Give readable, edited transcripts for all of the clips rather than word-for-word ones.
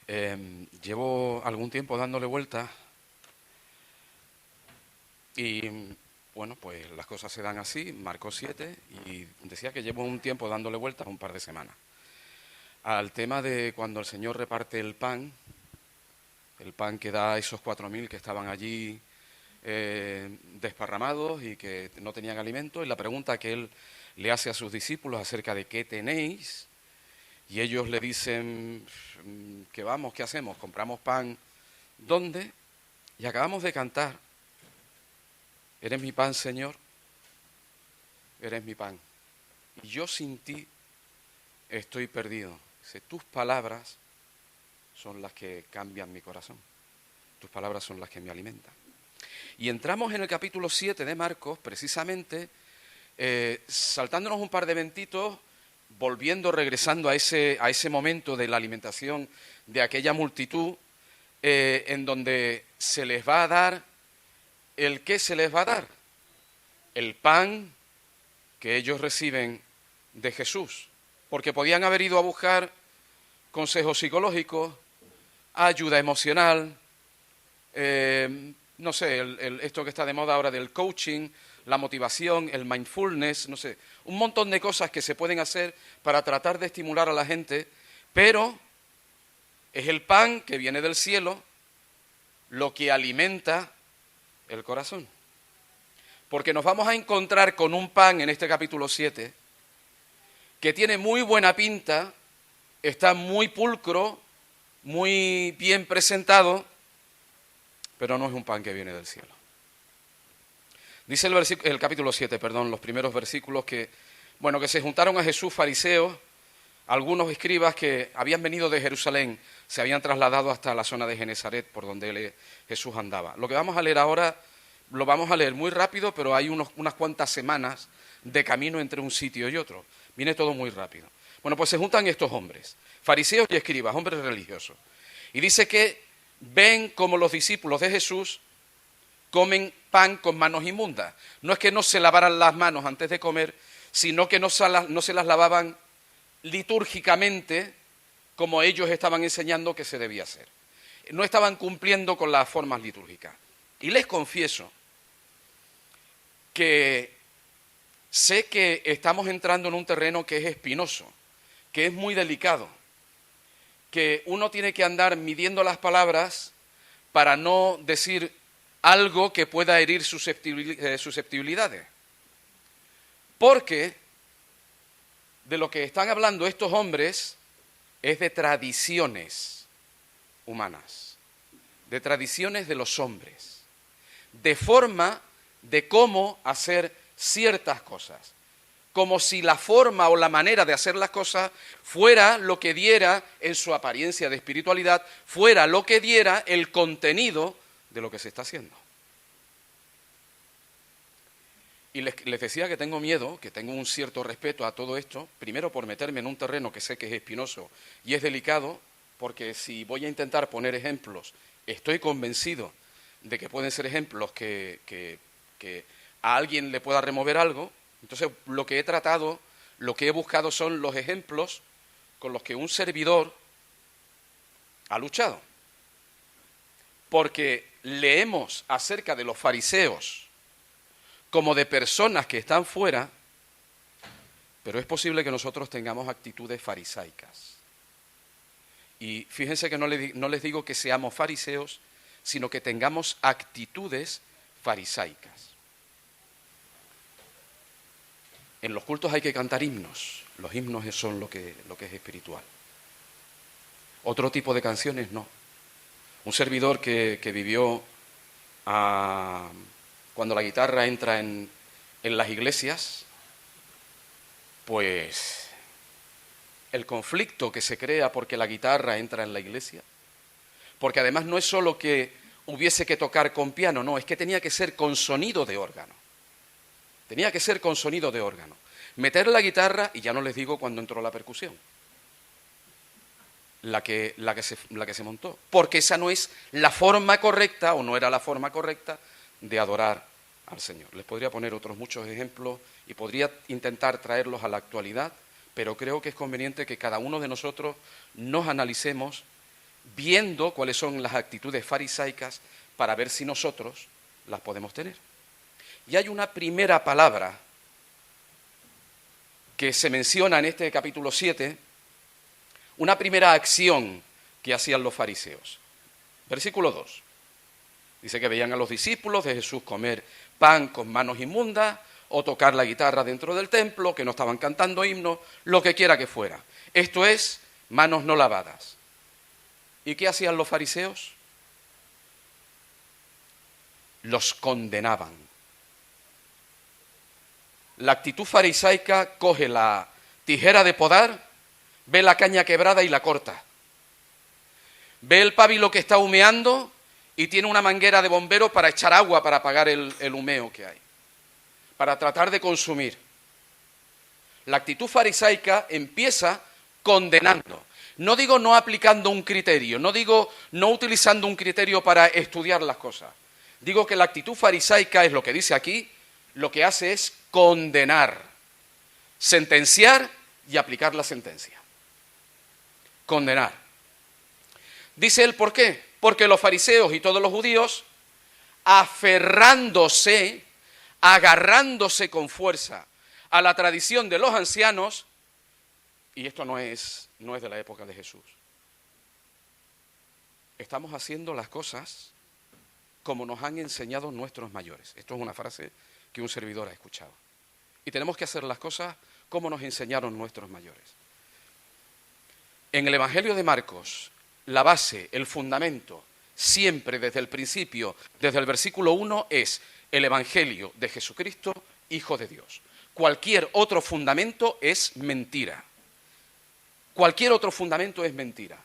Llevo algún tiempo dándole vueltas y, bueno, pues las cosas se dan así, marcó 7 y decía que llevo un tiempo dándole vueltas, un par de semanas, al tema de cuando el Señor reparte el pan que da a esos 4.000 que estaban allí desparramados y que no tenían alimento, y la pregunta que Él le hace a sus discípulos acerca de qué tenéis, y ellos le dicen que vamos, ¿qué hacemos? ¿Compramos pan? ¿Dónde? Y acabamos de cantar, eres mi pan, Señor, eres mi pan. Y yo sin ti estoy perdido. Dice, tus palabras son las que cambian mi corazón. Tus palabras son las que me alimentan. Y entramos en el capítulo 7 de Marcos, precisamente, saltándonos un par de eventitos, regresando a ese momento de la alimentación de aquella multitud, en donde se les va a dar, ¿el qué se les va a dar? El pan que ellos reciben de Jesús, porque podían haber ido a buscar consejos psicológicos, ayuda emocional, no sé, esto que está de moda ahora del coaching, la motivación, el mindfulness, no sé, un montón de cosas que se pueden hacer para tratar de estimular a la gente, pero es el pan que viene del cielo lo que alimenta el corazón. Porque nos vamos a encontrar con un pan en este capítulo 7 que tiene muy buena pinta, está muy pulcro, muy bien presentado, pero no es un pan que viene del cielo. Dice el capítulo 7, los primeros versículos que se juntaron a Jesús fariseos, algunos escribas que habían venido de Jerusalén, se habían trasladado hasta la zona de Genesaret, por donde Jesús andaba. Lo que vamos a leer ahora, lo vamos a leer muy rápido, pero hay unas cuantas semanas de camino entre un sitio y otro. Viene todo muy rápido. Bueno, pues se juntan estos hombres, fariseos y escribas, hombres religiosos. Y dice que ven como los discípulos de Jesús comen pan con manos inmundas. No es que no se lavaran las manos antes de comer, sino que no se las lavaban litúrgicamente como ellos estaban enseñando que se debía hacer. No estaban cumpliendo con las formas litúrgicas. Y les confieso que sé que estamos entrando en un terreno que es espinoso, que es muy delicado, que uno tiene que andar midiendo las palabras para no decir algo que pueda herir susceptibilidades. Porque de lo que están hablando estos hombres es de tradiciones humanas, de tradiciones de los hombres, de forma de cómo hacer ciertas cosas, como si la forma o la manera de hacer las cosas fuera lo que diera en su apariencia de espiritualidad, fuera lo que diera el contenido de lo que se está haciendo. Y les decía que tengo miedo, que tengo un cierto respeto a todo esto, primero por meterme en un terreno que sé que es espinoso y es delicado, porque si voy a intentar poner ejemplos, estoy convencido de que pueden ser ejemplos que a alguien le pueda remover algo. Entonces, lo que he tratado, lo que he buscado son los ejemplos con los que un servidor ha luchado. Porque leemos acerca de los fariseos como de personas que están fuera, pero es posible que nosotros tengamos actitudes farisaicas. Y fíjense que no les digo que seamos fariseos, sino que tengamos actitudes farisaicas. En los cultos hay que cantar himnos. Los himnos son lo que es espiritual. Otro tipo de canciones no. Un servidor que vivió cuando la guitarra entra en las iglesias, pues el conflicto que se crea porque la guitarra entra en la iglesia, porque además no es solo que hubiese que tocar con piano, no, es que tenía que ser con sonido de órgano. Tenía que ser con sonido de órgano. Meter la guitarra, y ya no les digo cuando entró la percusión, la que se montó, porque esa no es la forma correcta, o no era la forma correcta, de adorar al Señor. Les podría poner otros muchos ejemplos y podría intentar traerlos a la actualidad, pero creo que es conveniente que cada uno de nosotros nos analicemos viendo cuáles son las actitudes farisaicas para ver si nosotros las podemos tener. Y hay una primera palabra que se menciona en este capítulo 7, una primera acción que hacían los fariseos. Versículo 2. Dice que veían a los discípulos de Jesús comer pan con manos inmundas o tocar la guitarra dentro del templo, que no estaban cantando himnos, lo que quiera que fuera. Esto es, manos no lavadas. ¿Y qué hacían los fariseos? Los condenaban. La actitud farisaica coge la tijera de podar, ve la caña quebrada y la corta. Ve el pábilo que está humeando y tiene una manguera de bomberos para echar agua para apagar el humeo que hay, para tratar de consumir. La actitud farisaica empieza condenando. No digo no aplicando un criterio, no digo no utilizando un criterio para estudiar las cosas. Digo que la actitud farisaica es lo que dice aquí, lo que hace es condenar, sentenciar y aplicar la sentencia. Condenar. Dice él, ¿por qué? Porque los fariseos y todos los judíos, aferrándose, agarrándose con fuerza a la tradición de los ancianos, y esto no es de la época de Jesús, estamos haciendo las cosas como nos han enseñado nuestros mayores. Esto es una frase que un servidor ha escuchado. Y tenemos que hacer las cosas como nos enseñaron nuestros mayores. En el Evangelio de Marcos, la base, el fundamento, siempre desde el principio, desde el versículo 1, es el Evangelio de Jesucristo, Hijo de Dios. Cualquier otro fundamento es mentira. Cualquier otro fundamento es mentira.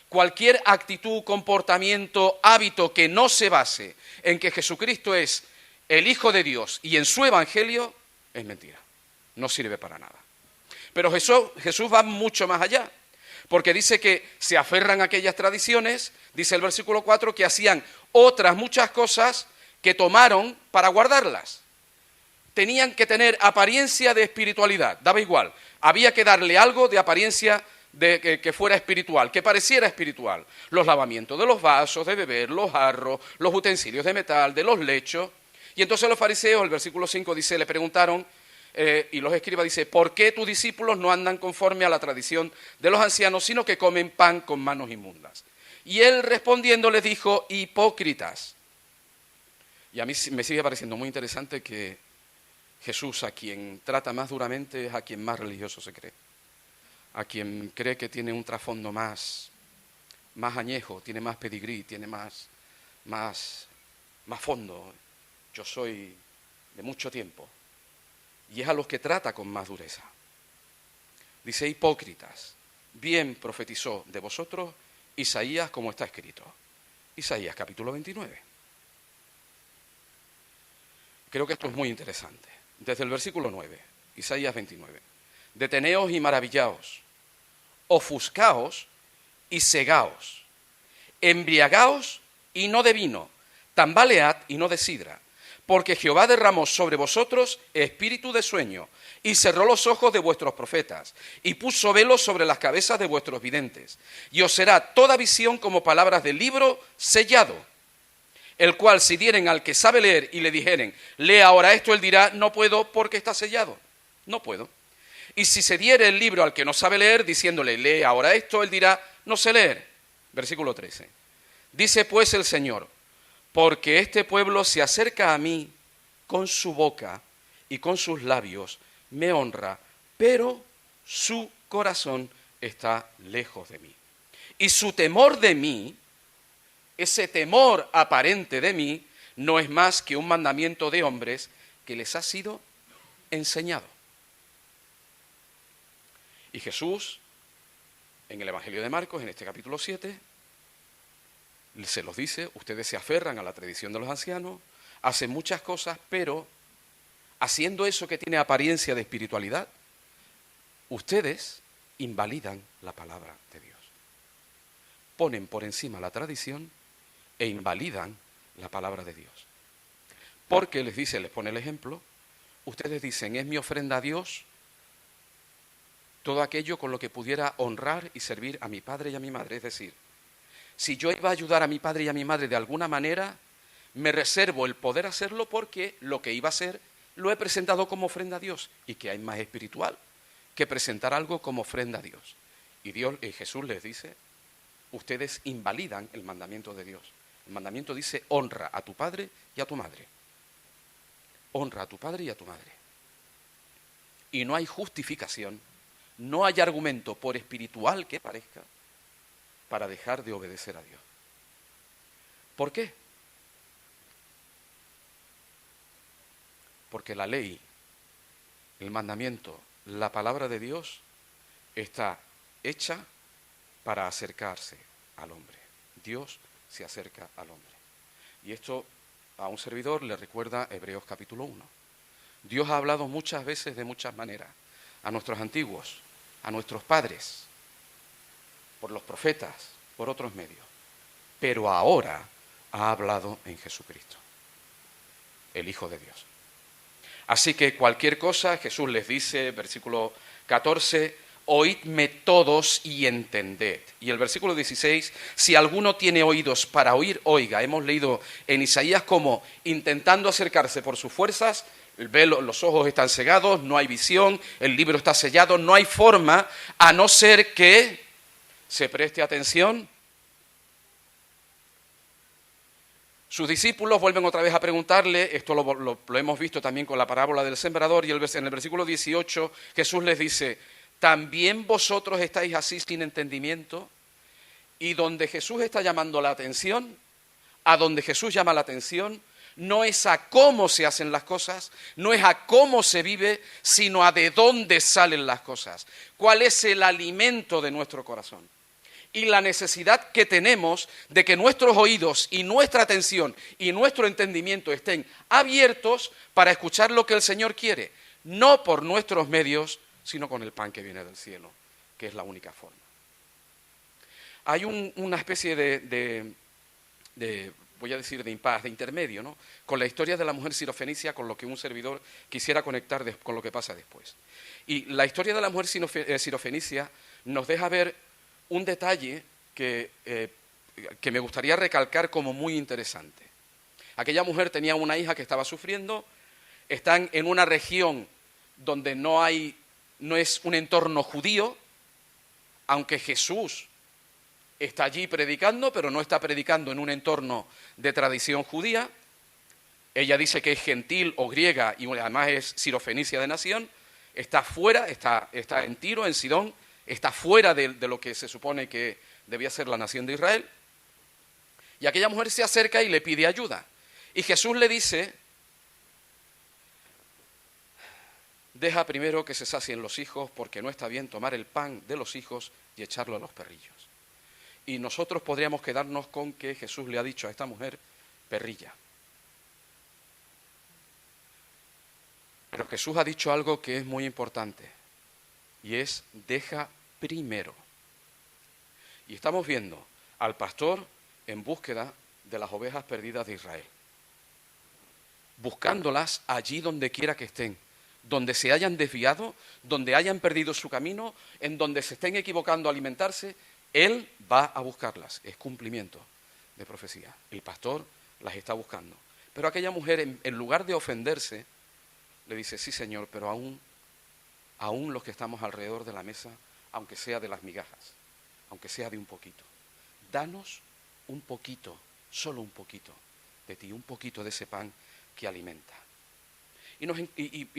Cualquier actitud, comportamiento, hábito que no se base en que Jesucristo es el Hijo de Dios y en su Evangelio, es mentira. No sirve para nada. Pero Jesús va mucho más allá, porque dice que se aferran a aquellas tradiciones, dice el versículo 4, que hacían otras muchas cosas que tomaron para guardarlas. Tenían que tener apariencia de espiritualidad, daba igual. Había que darle algo de apariencia de que fuera espiritual, que pareciera espiritual. Los lavamientos de los vasos de beber, los jarros, los utensilios de metal, de los lechos. Y entonces los fariseos, el versículo 5 dice, le preguntaron, y los escribas dice, ¿por qué tus discípulos no andan conforme a la tradición de los ancianos, sino que comen pan con manos inmundas? Y él respondiendo les dijo, hipócritas. Y a mí me sigue pareciendo muy interesante que Jesús, a quien trata más duramente, es a quien más religioso se cree, a quien cree que tiene un trasfondo más añejo, tiene más pedigrí, tiene más fondo. Yo soy de mucho tiempo. Y es a los que trata con más dureza. Dice, hipócritas, bien profetizó de vosotros Isaías como está escrito. Isaías capítulo 29. Creo que esto es muy interesante. Desde el versículo 9, Isaías 29. Deteneos y maravillaos, ofuscaos y cegaos, embriagaos y no de vino, tambalead y no de sidra, porque Jehová derramó sobre vosotros espíritu de sueño y cerró los ojos de vuestros profetas y puso velos sobre las cabezas de vuestros videntes. Y os será toda visión como palabras del libro sellado, el cual si dieren al que sabe leer y le dijeren, lee ahora esto, él dirá, no puedo porque está sellado, no puedo. Y si se diere el libro al que no sabe leer, diciéndole, lee ahora esto, él dirá, no sé leer. Versículo 13. Dice pues el Señor, porque este pueblo se acerca a mí con su boca y con sus labios, me honra, pero su corazón está lejos de mí. Y su temor de mí, ese temor aparente de mí, no es más que un mandamiento de hombres que les ha sido enseñado. Y Jesús, en el Evangelio de Marcos, en este capítulo 7, se los dice, ustedes se aferran a la tradición de los ancianos, hacen muchas cosas, pero haciendo eso que tiene apariencia de espiritualidad, ustedes invalidan la palabra de Dios. Ponen por encima la tradición e invalidan la palabra de Dios. Porque les dice, les pone el ejemplo, ustedes dicen, es mi ofrenda a Dios todo aquello con lo que pudiera honrar y servir a mi padre y a mi madre, es decir, Si yo iba a ayudar a mi padre y a mi madre de alguna manera, me reservo el poder hacerlo porque lo que iba a hacer lo he presentado como ofrenda a Dios. ¿Y qué hay más espiritual que presentar algo como ofrenda a Dios? Y Jesús les dice, ustedes invalidan el mandamiento de Dios. El mandamiento dice, honra a tu padre y a tu madre. Honra a tu padre y a tu madre. Y no hay justificación, no hay argumento, por espiritual que parezca, para dejar de obedecer a Dios. ¿Por qué? Porque la ley, el mandamiento, la palabra de Dios está hecha para acercarse al hombre. Dios se acerca al hombre. Y esto a un servidor le recuerda Hebreos capítulo 1. Dios ha hablado muchas veces de muchas maneras, a nuestros antiguos, a nuestros padres, por los profetas, por otros medios. Pero ahora ha hablado en Jesucristo, el Hijo de Dios. Así que cualquier cosa, Jesús les dice, versículo 14, oídme todos y entended. Y el versículo 16, si alguno tiene oídos para oír, oiga. Hemos leído en Isaías como intentando acercarse por sus fuerzas, los ojos están cegados, no hay visión, el libro está sellado, no hay forma, a no ser que se preste atención. Sus discípulos vuelven otra vez a preguntarle, esto lo hemos visto también con la parábola del sembrador, y en el versículo 18 Jesús les dice, ¿también vosotros estáis así sin entendimiento? Y donde Jesús está llamando la atención, a donde Jesús llama la atención, no es a cómo se hacen las cosas, no es a cómo se vive, sino a de dónde salen las cosas. ¿Cuál es el alimento de nuestro corazón? Y la necesidad que tenemos de que nuestros oídos y nuestra atención y nuestro entendimiento estén abiertos para escuchar lo que el Señor quiere, no por nuestros medios, sino con el pan que viene del cielo, que es la única forma. Hay una especie voy a decir, de impas, de intermedio, ¿no?, con la historia de la mujer sirofenicia, con lo que un servidor quisiera conectar con lo que pasa después. Y la historia de la mujer sirofenicia nos deja ver un detalle que me gustaría recalcar como muy interesante. Aquella mujer tenía una hija que estaba sufriendo, están en una región donde no es un entorno judío, aunque Jesús está allí predicando, pero no está predicando en un entorno de tradición judía. Ella dice que es gentil o griega y además es sirofenicia de nación, está fuera, está en Tiro, en Sidón, está fuera de lo que se supone que debía ser la nación de Israel. Y aquella mujer se acerca y le pide ayuda. Y Jesús le dice, deja primero que se sacien los hijos, porque no está bien tomar el pan de los hijos y echarlo a los perrillos. Y nosotros podríamos quedarnos con que Jesús le ha dicho a esta mujer, perrilla. Pero Jesús ha dicho algo que es muy importante, y es, deja primero. Y estamos viendo al pastor en búsqueda de las ovejas perdidas de Israel, buscándolas allí donde quiera que estén, donde se hayan desviado, donde hayan perdido su camino, en donde se estén equivocando a alimentarse, Él va a buscarlas. Es cumplimiento de profecía. El pastor las está buscando. Pero aquella mujer, en lugar de ofenderse, le dice, sí, Señor, pero aún los que estamos alrededor de la mesa, aunque sea de las migajas, aunque sea de un poquito, danos un poquito, solo un poquito de ti, un poquito de ese pan que alimenta. Y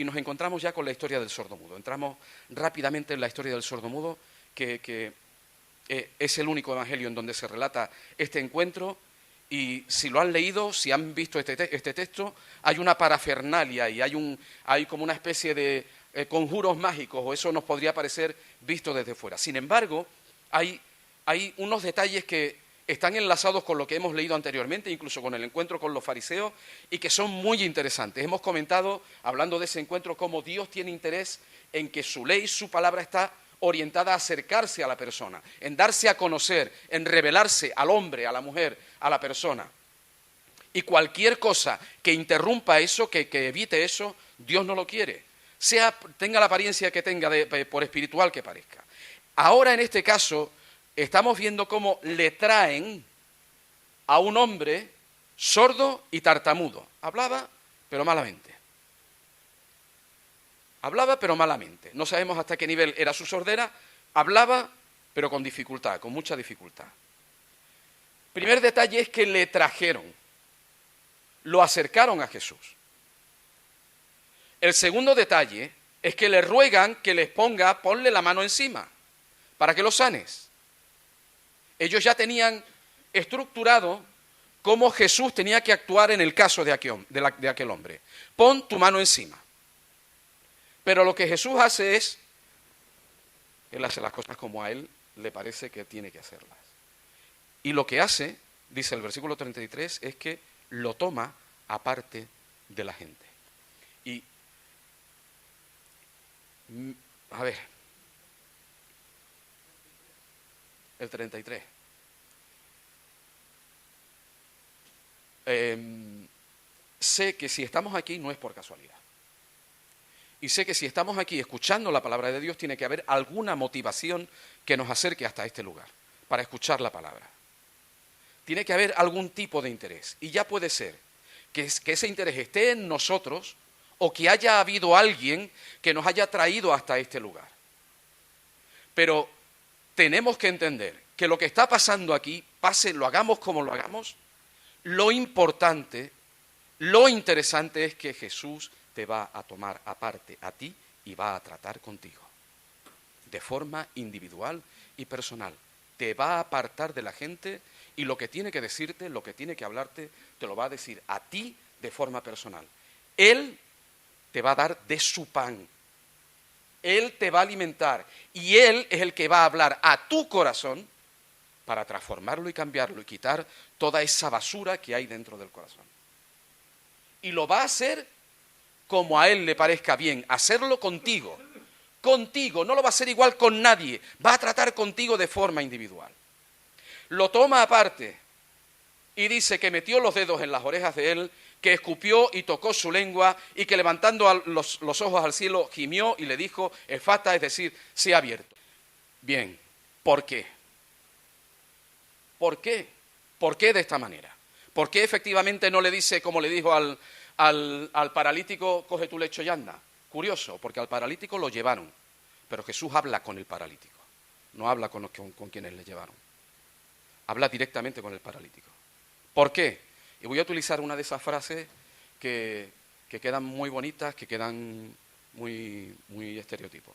nos encontramos ya con la historia del sordomudo. Entramos rápidamente en la historia del sordomudo, que es el único evangelio en donde se relata este encuentro. Y si lo han leído, si han visto este texto, hay una parafernalia y hay como una especie de conjuros mágicos, o eso nos podría parecer visto desde fuera. Sin embargo, hay unos detalles que están enlazados con lo que hemos leído anteriormente, incluso con el encuentro con los fariseos, y que son muy interesantes. Hemos comentado, hablando de ese encuentro, cómo Dios tiene interés en que su ley, su palabra está orientada a acercarse a la persona, en darse a conocer, en revelarse al hombre, a la mujer, a la persona. Y cualquier cosa que interrumpa eso, que evite eso, Dios no lo quiere. Tenga la apariencia que tenga, por espiritual que parezca. Ahora, en este caso, estamos viendo cómo le traen a un hombre sordo y tartamudo. Hablaba, pero malamente. Hablaba, pero malamente. No sabemos hasta qué nivel era su sordera. Hablaba, pero con dificultad, con mucha dificultad. Primer detalle es que le trajeron, lo acercaron a Jesús. El segundo detalle es que le ruegan que les ponle la mano encima, para que lo sanes. Ellos ya tenían estructurado cómo Jesús tenía que actuar en el caso de aquel hombre. Pon tu mano encima. Pero lo que Jesús hace es, Él hace las cosas como a Él le parece que tiene que hacerlas. Y lo que hace, dice el versículo 33, es que lo toma aparte de la gente. Y, a ver, el 33. Sé que si estamos aquí no es por casualidad. Y sé que si estamos aquí escuchando la palabra de Dios, tiene que haber alguna motivación que nos acerque hasta este lugar, para escuchar la palabra. Tiene que haber algún tipo de interés. Y ya puede ser que ese interés esté en nosotros o que haya habido alguien que nos haya traído hasta este lugar. Pero tenemos que entender que lo que está pasando aquí, lo hagamos como lo hagamos, lo importante, lo interesante es que Jesús te va a tomar aparte a ti y va a tratar contigo de forma individual y personal. Te va a apartar de la gente y lo que tiene que decirte, lo que tiene que hablarte, te lo va a decir a ti de forma personal. Él te va a dar de su pan. Él te va a alimentar y Él es el que va a hablar a tu corazón para transformarlo y cambiarlo y quitar toda esa basura que hay dentro del corazón. Y lo va a hacer como a Él le parezca bien, hacerlo contigo. Contigo, no lo va a hacer igual con nadie, va a tratar contigo de forma individual. Lo toma aparte y dice que metió los dedos en las orejas de él, que escupió y tocó su lengua y que levantando los ojos al cielo gimió y le dijo, efata, es decir, sea abierto. Bien, ¿por qué? ¿Por qué? ¿Por qué de esta manera? ¿Por qué efectivamente no le dice como le dijo al paralítico, coge tu lecho y anda? Curioso, porque al paralítico lo llevaron, pero Jesús habla con el paralítico, no habla con quienes le llevaron. Habla directamente con el paralítico. ¿Por qué? Y voy a utilizar una de esas frases que quedan muy bonitas, que quedan muy, muy estereotipos.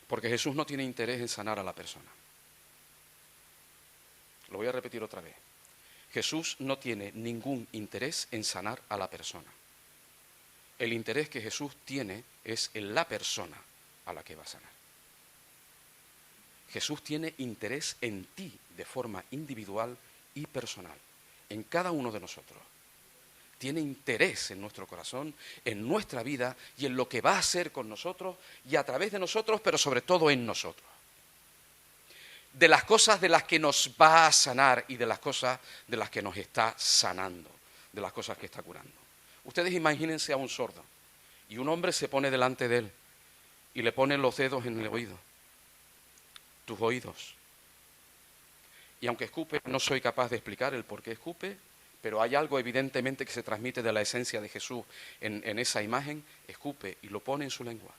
Porque Jesús no tiene interés en sanar a la persona. Lo voy a repetir otra vez. Jesús no tiene ningún interés en sanar a la persona. El interés que Jesús tiene es en la persona a la que va a sanar. Jesús tiene interés en ti de forma individual y personal, en cada uno de nosotros. Tiene interés en nuestro corazón, en nuestra vida y en lo que va a hacer con nosotros y a través de nosotros, pero sobre todo en nosotros. De las cosas de las que nos va a sanar y de las cosas de las que nos está sanando, de las cosas que está curando. Ustedes imagínense a un sordo y un hombre se pone delante de él y le pone los dedos en el oído, tus oídos. Y aunque escupe, no soy capaz de explicar el por qué escupe, pero hay algo evidentemente que se transmite de la esencia de Jesús en esa imagen. Escupe y lo pone en su lengua.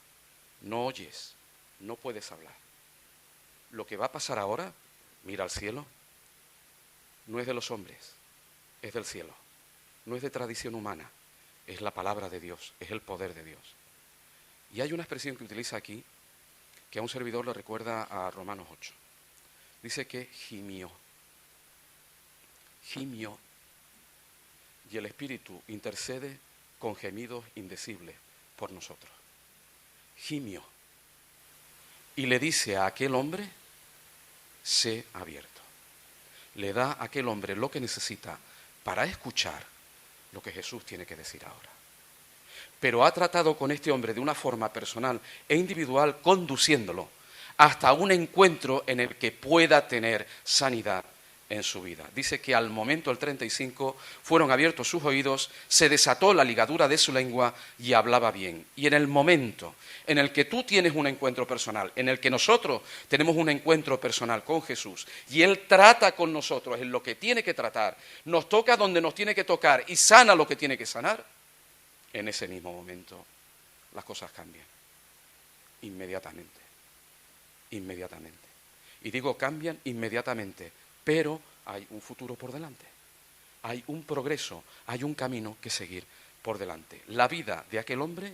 No oyes, no puedes hablar. Lo que va a pasar ahora, mira al cielo, no es de los hombres, es del cielo. No es de tradición humana, es la palabra de Dios, es el poder de Dios. Y hay una expresión que utiliza aquí, que a un servidor le recuerda a Romanos 8. Dice que gimió. Gimió. Y el Espíritu intercede con gemidos indecibles por nosotros. Gimió. Y le dice a aquel hombre, sé abierto. Le da a aquel hombre lo que necesita para escuchar lo que Jesús tiene que decir ahora. Pero ha tratado con este hombre de una forma personal e individual, conduciéndolo hasta un encuentro en el que pueda tener sanidad en su vida. Dice que al momento, el 35, fueron abiertos sus oídos, se desató la ligadura de su lengua y hablaba bien. Y en el momento en el que tú tienes un encuentro personal, en el que nosotros tenemos un encuentro personal con Jesús, y Él trata con nosotros en lo que tiene que tratar, nos toca donde nos tiene que tocar y sana lo que tiene que sanar, en ese mismo momento las cosas cambian. Inmediatamente. Inmediatamente. Y digo cambian inmediatamente, pero hay un futuro por delante. Hay un progreso, hay un camino que seguir por delante. La vida de aquel hombre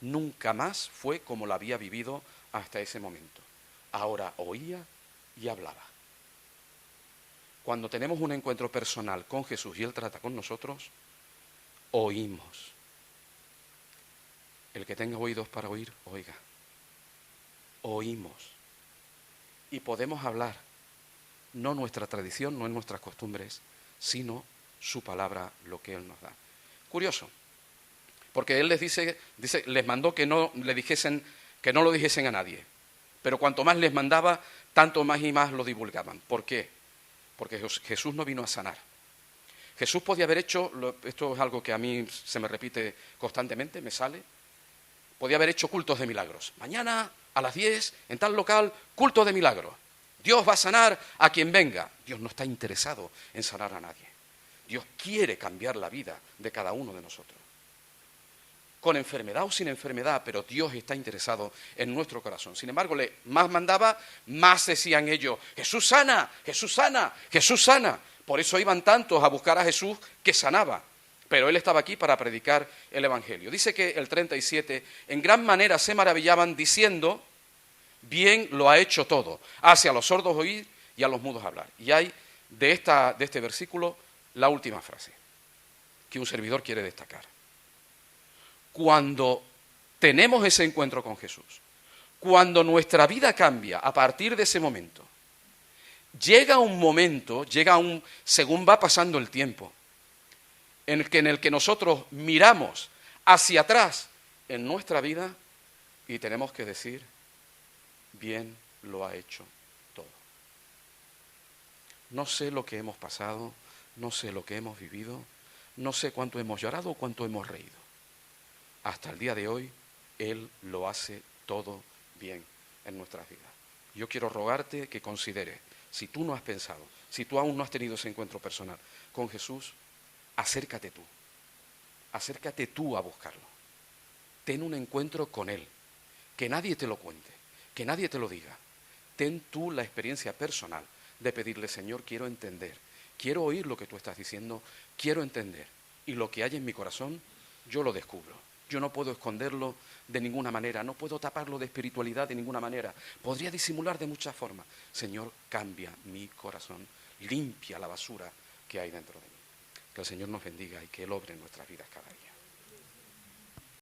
nunca más fue como la había vivido hasta ese momento. Ahora oía y hablaba. Cuando tenemos un encuentro personal con Jesús y Él trata con nosotros, oímos. El que tenga oídos para oír, oiga. Oímos. Y podemos hablar, no nuestra tradición, no en nuestras costumbres, sino su palabra, lo que Él nos da. Curioso, porque Él les les mandó que no le dijesen, que no lo dijesen a nadie. Pero cuanto más les mandaba, tanto más y más lo divulgaban. ¿Por qué? Porque Jesús no vino a sanar. Jesús podía haber hecho, esto es algo que a mí se me repite constantemente, me sale, podía haber hecho cultos de milagros. Mañana a las 10, en tal local, culto de milagros. Dios va a sanar a quien venga. Dios no está interesado en sanar a nadie. Dios quiere cambiar la vida de cada uno de nosotros. Con enfermedad o sin enfermedad, pero Dios está interesado en nuestro corazón. Sin embargo, más mandaba, más decían ellos, Jesús sana, Jesús sana, Jesús sana. Por eso iban tantos a buscar a Jesús que sanaba. Pero Él estaba aquí para predicar el Evangelio. Dice que el 37, en gran manera se maravillaban diciendo, bien lo ha hecho todo, hace a los sordos oír y a los mudos hablar. Y hay de este versículo la última frase que un servidor quiere destacar. Cuando tenemos ese encuentro con Jesús, cuando nuestra vida cambia a partir de ese momento, llega un momento, según va pasando el tiempo, en el que nosotros miramos hacia atrás en nuestra vida y tenemos que decir, bien lo ha hecho todo. No sé lo que hemos pasado, no sé lo que hemos vivido, no sé cuánto hemos llorado o cuánto hemos reído. Hasta el día de hoy, Él lo hace todo bien en nuestras vidas. Yo quiero rogarte que consideres, si tú no has pensado, si tú aún no has tenido ese encuentro personal con Jesús, acércate tú a buscarlo. Ten un encuentro con Él, que nadie te lo cuente, que nadie te lo diga. Ten tú la experiencia personal de pedirle, Señor, quiero entender, quiero oír lo que tú estás diciendo, quiero entender. Y lo que hay en mi corazón, yo lo descubro. Yo no puedo esconderlo de ninguna manera, no puedo taparlo de espiritualidad de ninguna manera. Podría disimular de muchas formas. Señor, cambia mi corazón, limpia la basura que hay dentro de mí. Que el Señor nos bendiga y que Él obre en nuestras vidas cada día.